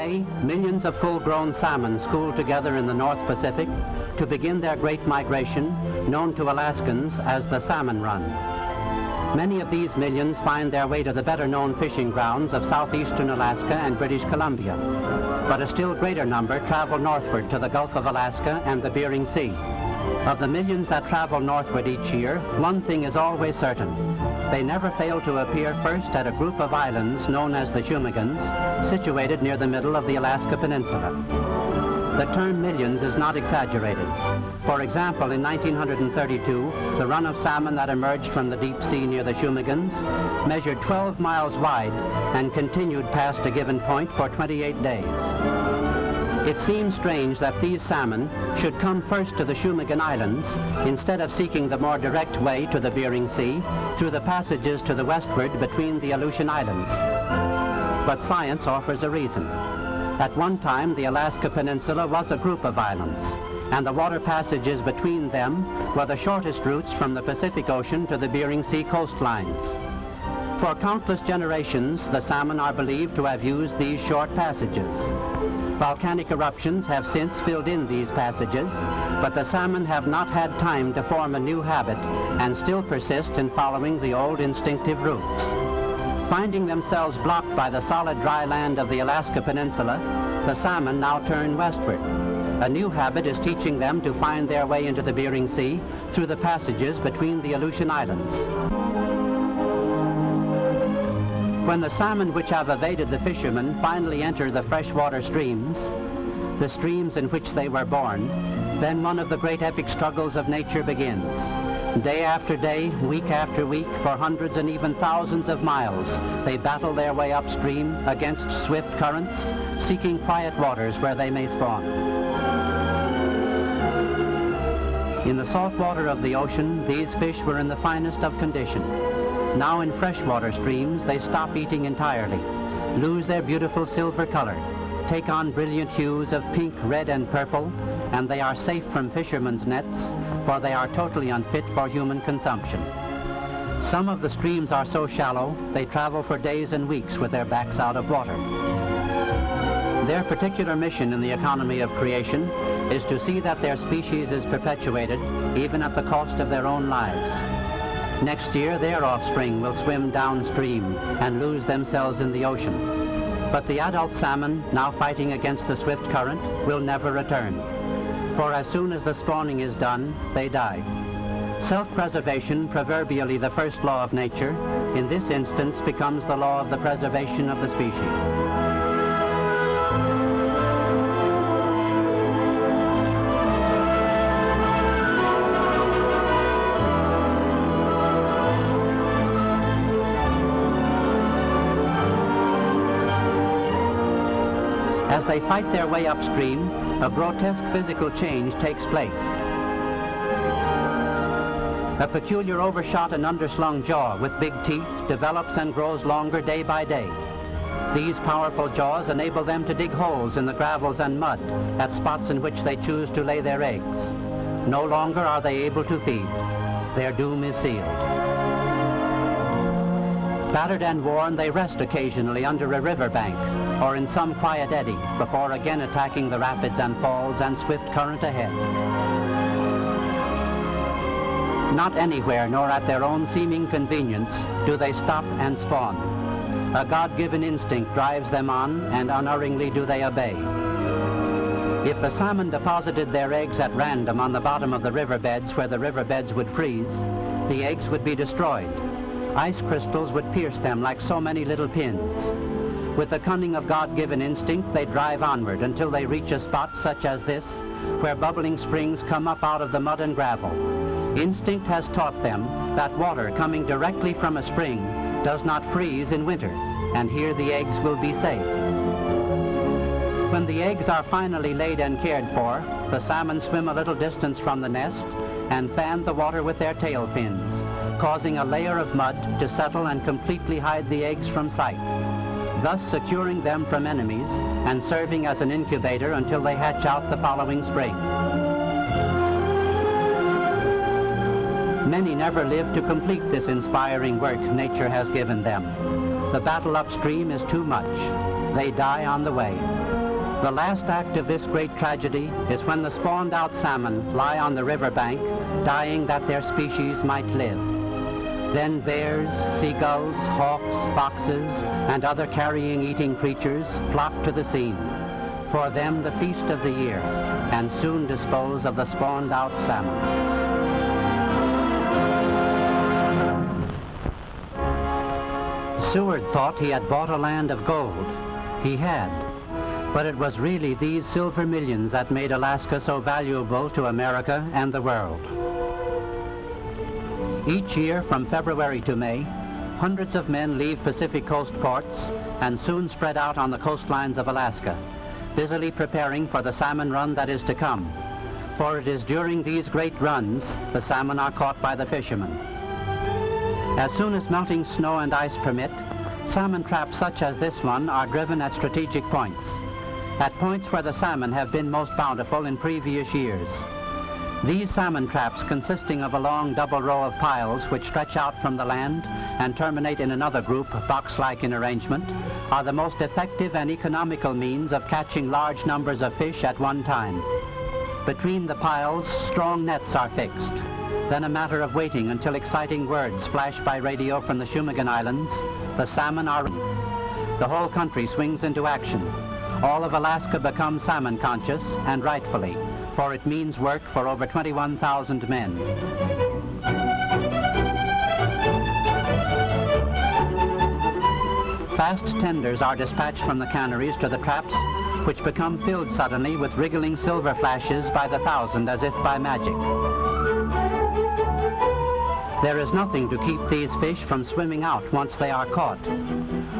May, millions of full-grown salmon school together in the North Pacific to begin their great migration, known to Alaskans as the Salmon Run. Many of these millions find their way to the better-known fishing grounds of southeastern Alaska and British Columbia, but a still greater number travel northward to the Gulf of Alaska and the Bering Sea. Of the millions that travel northward each year, one thing is always certain. They never fail to appear first at a group of islands known as the Shumagans, situated near the middle of the Alaska Peninsula. The term millions is not exaggerated. For example, in 1932, the run of salmon that emerged from the deep sea near the Shumagans measured 12 miles wide and continued past a given point for 28 days. It seems strange that these salmon should come first to the Shumagan Islands instead of seeking the more direct way to the Bering Sea through the passages to the westward between the Aleutian Islands. But science offers a reason. At one time, the Alaska Peninsula was a group of islands, and the water passages between them were the shortest routes from the Pacific Ocean to the Bering Sea coastlines. For countless generations, the salmon are believed to have used these short passages. Volcanic eruptions have since filled in these passages, but the salmon have not had time to form a new habit and still persist in following the old instinctive routes. Finding themselves blocked by the solid dry land of the Alaska Peninsula, the salmon now turn westward. A new habit is teaching them to find their way into the Bering Sea through the passages between the Aleutian Islands. When the salmon which have evaded the fishermen finally enter the freshwater streams, the streams in which they were born, then one of the great epic struggles of nature begins. Day after day, week after week, for hundreds and even thousands of miles, they battle their way upstream against swift currents, seeking quiet waters where they may spawn. In the salt water of the ocean, these fish were in the finest of condition. Now in freshwater streams, they stop eating entirely, lose their beautiful silver color, take on brilliant hues of pink, red, and purple, and they are safe from fishermen's nets, for they are totally unfit for human consumption. Some of the streams are so shallow, they travel for days and weeks with their backs out of water. Their particular mission in the economy of creation is to see that their species is perpetuated, even at the cost of their own lives. Next year, their offspring will swim downstream and lose themselves in the ocean. But the adult salmon, now fighting against the swift current, will never return. For as soon as the spawning is done, they die. Self-preservation, proverbially the first law of nature, in this instance becomes the law of the preservation of the species. As they fight their way upstream, a grotesque physical change takes place. A peculiar overshot and underslung jaw with big teeth develops and grows longer day by day. These powerful jaws enable them to dig holes in the gravels and mud at spots in which they choose to lay their eggs. No longer are they able to feed. Their doom is sealed. Battered and worn, they rest occasionally under a riverbank or in some quiet eddy before again attacking the rapids and falls and swift current ahead. Not anywhere, nor at their own seeming convenience, do they stop and spawn. A God-given instinct drives them on, and unerringly do they obey. If the salmon deposited their eggs at random on the bottom of the riverbeds where the riverbeds would freeze, the eggs would be destroyed. Ice crystals would pierce them like so many little pins. With the cunning of God-given instinct, they drive onward until they reach a spot such as this, where bubbling springs come up out of the mud and gravel. Instinct has taught them that water coming directly from a spring does not freeze in winter, and here the eggs will be safe. When the eggs are finally laid and cared for, the salmon swim a little distance from the nest and fan the water with their tail fins, causing a layer of mud to settle and completely hide the eggs from sight, thus securing them from enemies and serving as an incubator until they hatch out the following spring. Many never live to complete this inspiring work nature has given them. The battle upstream is too much. They die on the way. The last act of this great tragedy is when the spawned-out salmon lie on the riverbank, dying that their species might live. Then bears, seagulls, hawks, foxes, and other carrion-eating creatures flock to the scene, for them the feast of the year, and soon dispose of the spawned-out salmon. Seward thought he had bought a land of gold. He had. But it was really these silver millions that made Alaska so valuable to America and the world. Each year, from February to May, hundreds of men leave Pacific Coast ports and soon spread out on the coastlines of Alaska, busily preparing for the salmon run that is to come. For it is during these great runs the salmon are caught by the fishermen. As soon as melting snow and ice permit, salmon traps such as this one are driven at strategic points, at points where the salmon have been most bountiful in previous years. These salmon traps, consisting of a long double row of piles which stretch out from the land and terminate in another group, box-like in arrangement, are the most effective and economical means of catching large numbers of fish at one time. Between the piles, strong nets are fixed. Then a matter of waiting until exciting words flash by radio from the Shumagon Islands. The salmon are ready. The whole country swings into action. All of Alaska becomes salmon conscious, and rightfully, for it means work for over 21,000 men. Fast tenders are dispatched from the canneries to the traps, which become filled suddenly with wriggling silver flashes by the thousand as if by magic. There is nothing to keep these fish from swimming out once they are caught.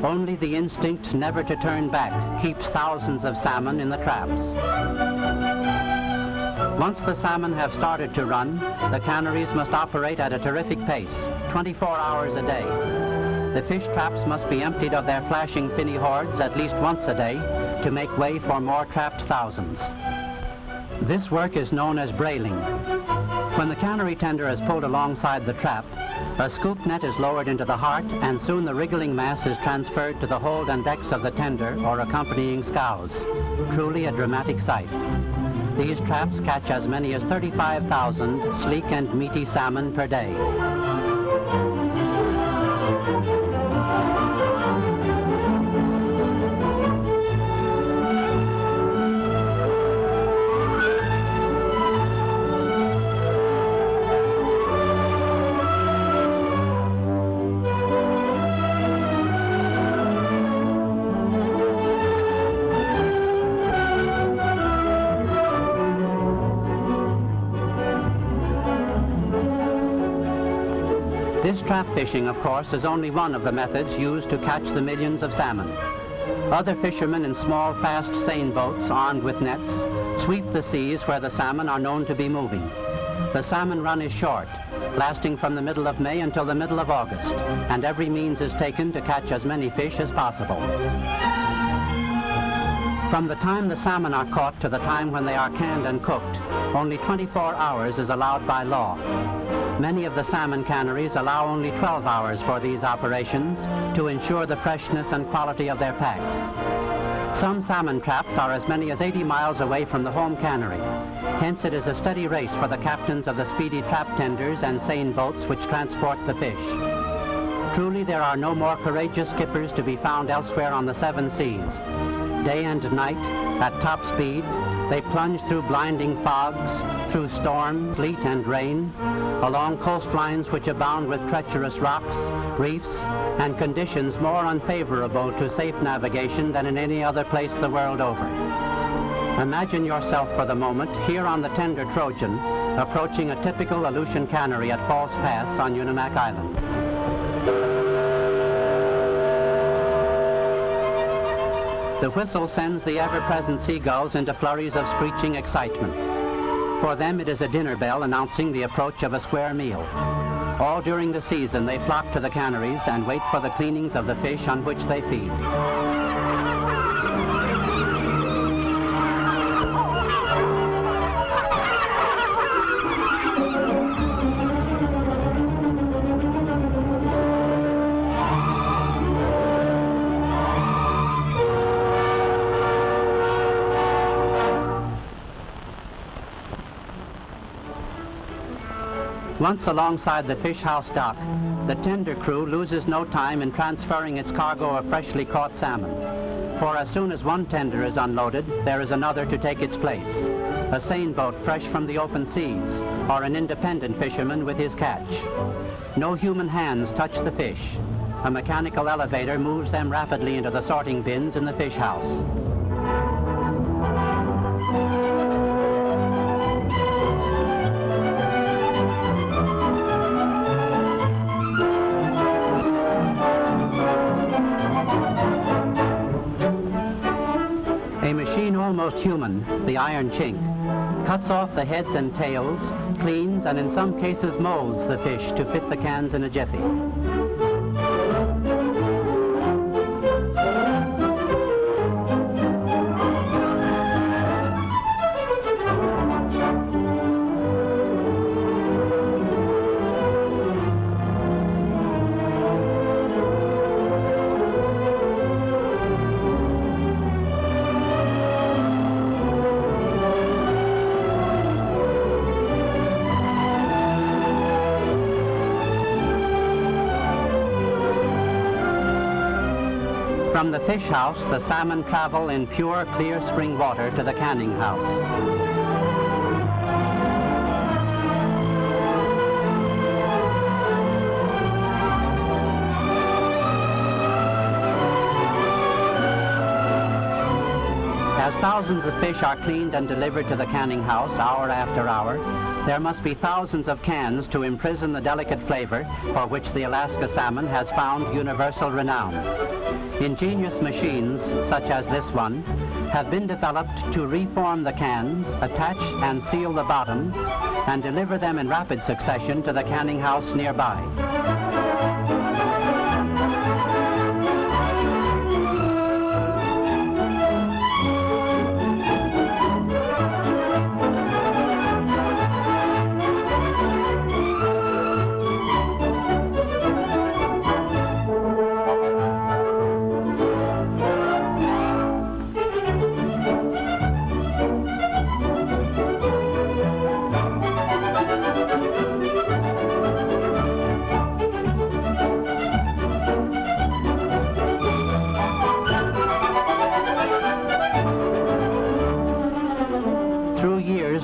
Only the instinct never to turn back keeps thousands of salmon in the traps. Once the salmon have started to run, the canneries must operate at a terrific pace, 24 hours a day. The fish traps must be emptied of their flashing finny hordes at least once a day to make way for more trapped thousands. This work is known as brailing. When the cannery tender is pulled alongside the trap, a scoop net is lowered into the heart, and soon the wriggling mass is transferred to the hold and decks of the tender or accompanying scows. Truly a dramatic sight. These traps catch as many as 35,000 sleek and meaty salmon per day. This trap fishing, of course, is only one of the methods used to catch the millions of salmon. Other fishermen in small, fast seine boats armed with nets sweep the seas where the salmon are known to be moving. The salmon run is short, lasting from the middle of May until the middle of August, and every means is taken to catch as many fish as possible. From the time the salmon are caught to the time when they are canned and cooked, only 24 hours is allowed by law. Many of the salmon canneries allow only 12 hours for these operations to ensure the freshness and quality of their packs. Some salmon traps are as many as 80 miles away from the home cannery. Hence it is a steady race for the captains of the speedy trap tenders and seine boats which transport the fish. Truly there are no more courageous skippers to be found elsewhere on the seven seas. Day and night, at top speed, they plunge through blinding fogs, through storm, sleet, and rain, along coastlines which abound with treacherous rocks, reefs, and conditions more unfavorable to safe navigation than in any other place the world over. Imagine yourself for the moment here on the tender Trojan, approaching a typical Aleutian cannery at False Pass on Unimak Island. The whistle sends the ever-present seagulls into flurries of screeching excitement. For them it is a dinner bell announcing the approach of a square meal. All during the season they flock to the canneries and wait for the cleanings of the fish on which they feed. Once alongside the fish house dock, the tender crew loses no time in transferring its cargo of freshly caught salmon. For as soon as one tender is unloaded, there is another to take its place. A seine boat fresh from the open seas, or an independent fisherman with his catch. No human hands touch the fish. A mechanical elevator moves them rapidly into the sorting bins in the fish house. A machine almost human, the iron chink, cuts off the heads and tails, cleans, and in some cases molds the fish to fit the cans in a jiffy. From the fish house, the salmon travel in pure, clear spring water to the canning house. As thousands of fish are cleaned and delivered to the canning house hour after hour, there must be thousands of cans to imprison the delicate flavor for which the Alaska salmon has found universal renown. Ingenious machines, such as this one, have been developed to reform the cans, attach and seal the bottoms, and deliver them in rapid succession to the canning house nearby.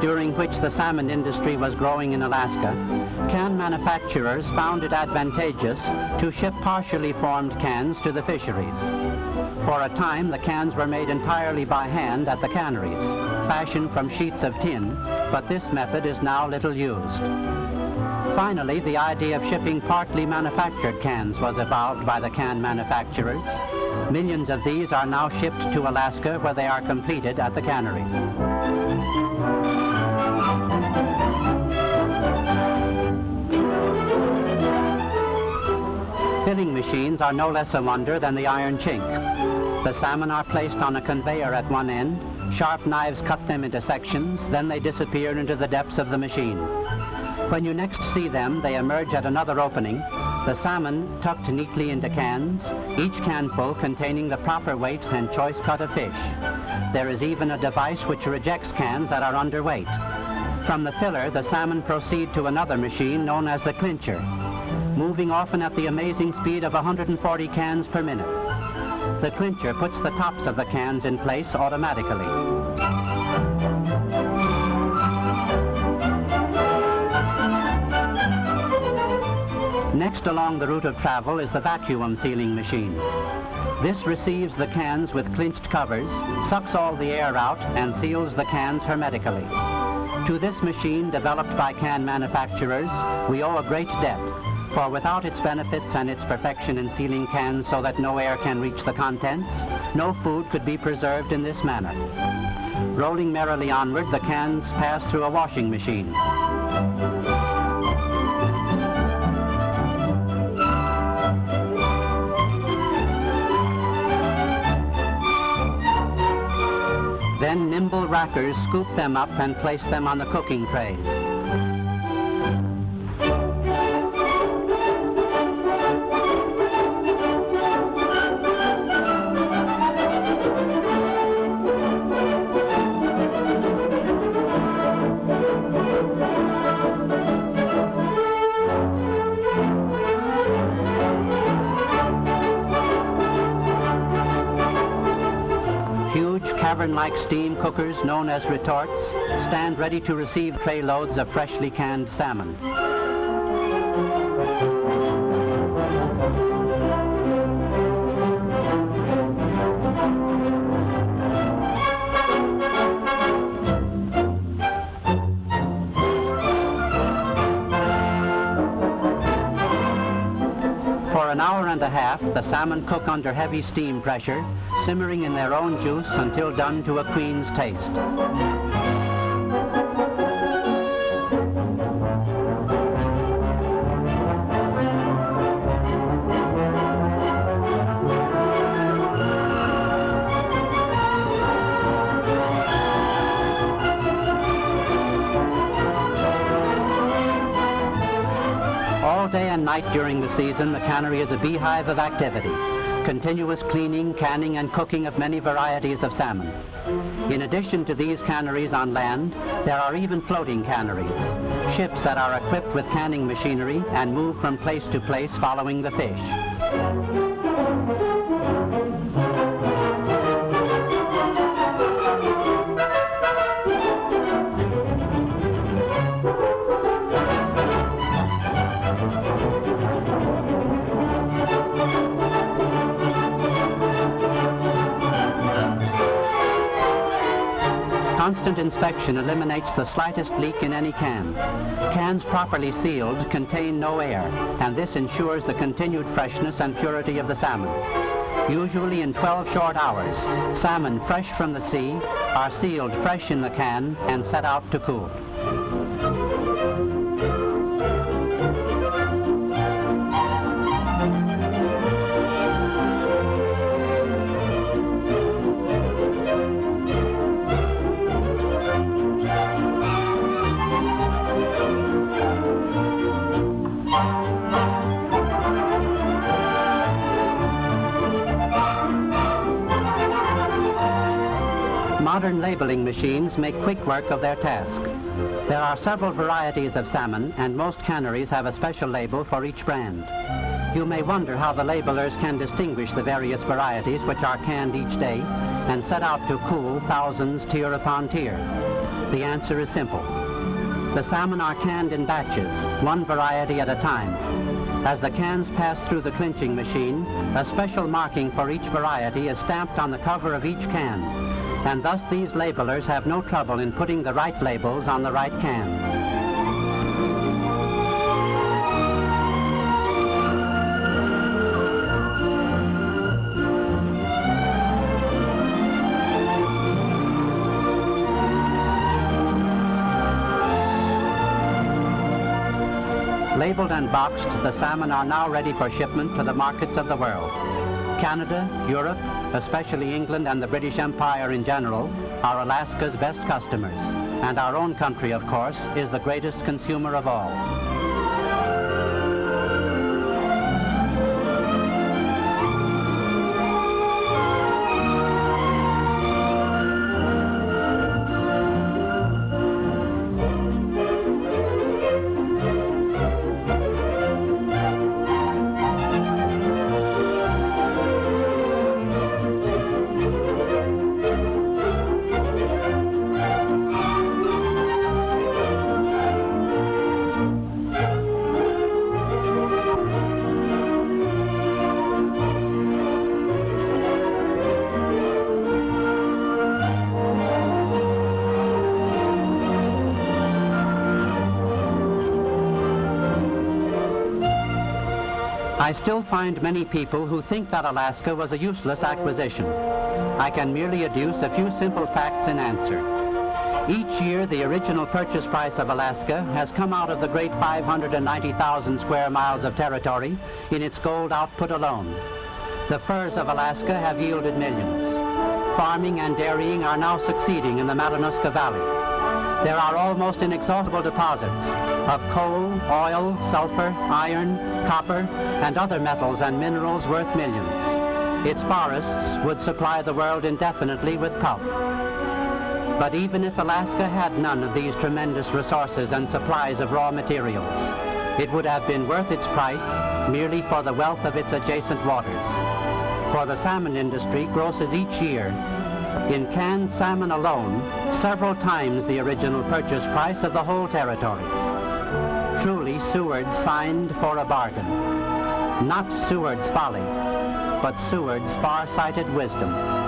During which the salmon industry was growing in Alaska, can manufacturers found it advantageous to ship partially formed cans to the fisheries. For a time, the cans were made entirely by hand at the canneries, fashioned from sheets of tin, but this method is now little used. Finally, the idea of shipping partly manufactured cans was evolved by the can manufacturers. Millions of these are now shipped to Alaska, where they are completed at the canneries. Filling machines are no less a wonder than the iron chink. The salmon are placed on a conveyor at one end, sharp knives cut them into sections, then they disappear into the depths of the machine. When you next see them, they emerge at another opening, the salmon tucked neatly into cans, each canful containing the proper weight and choice cut of fish. There is even a device which rejects cans that are underweight. From the filler, the salmon proceed to another machine known as the clincher, moving often at the amazing speed of 140 cans per minute. The clincher puts the tops of the cans in place automatically. Next along the route of travel is the vacuum sealing machine. This receives the cans with clinched covers, sucks all the air out, and seals the cans hermetically. To this machine, developed by can manufacturers, we owe a great debt, for without its benefits and its perfection in sealing cans so that no air can reach the contents, no food could be preserved in this manner. Rolling merrily onward, the cans pass through a washing machine. Then nimble rackers scoop them up and place them on the cooking trays. cavern-like steam cookers known as retorts stand ready to receive trayloads of freshly canned salmon. For an hour and a half, the salmon cook under heavy steam pressure, simmering in their own juice until done to a queen's taste. All day and night during the season, the cannery is a beehive of activity. Continuous cleaning, canning, and cooking of many varieties of salmon. In addition to these canneries on land, there are even floating canneries, ships that are equipped with canning machinery and move from place to place following the fish. Constant inspection eliminates the slightest leak in any can. Cans properly sealed contain no air, and this ensures the continued freshness and purity of the salmon. Usually in 12 short hours, salmon fresh from the sea are sealed fresh in the can and set out to cool. Modern labeling machines make quick work of their task. There are several varieties of salmon, and most canneries have a special label for each brand. You may wonder how the labelers can distinguish the various varieties which are canned each day and set out to cool thousands tier upon tier. The answer is simple. The salmon are canned in batches, one variety at a time. As the cans pass through the clinching machine, a special marking for each variety is stamped on the cover of each can, and thus these labelers have no trouble in putting the right labels on the right cans. Labeled and boxed, the salmon are now ready for shipment to the markets of the world. Canada, Europe, especially England and the British Empire in general, are Alaska's best customers, and our own country, of course, is the greatest consumer of all. I still find many people who think that Alaska was a useless acquisition. I can merely adduce a few simple facts in answer. Each year, the original purchase price of Alaska has come out of the great 590,000 square miles of territory in its gold output alone. The furs of Alaska have yielded millions. Farming and dairying are now succeeding in the Matanuska Valley. There are almost inexhaustible deposits of coal, oil, sulfur, iron, copper, and other metals and minerals worth millions. Its forests would supply the world indefinitely with pulp. But even if Alaska had none of these tremendous resources and supplies of raw materials, it would have been worth its price merely for the wealth of its adjacent waters. For the salmon industry grosses each year In canned salmon alone, several times the original purchase price of the whole territory. Truly, Seward signed for a bargain. Not Seward's folly, but Seward's far-sighted wisdom.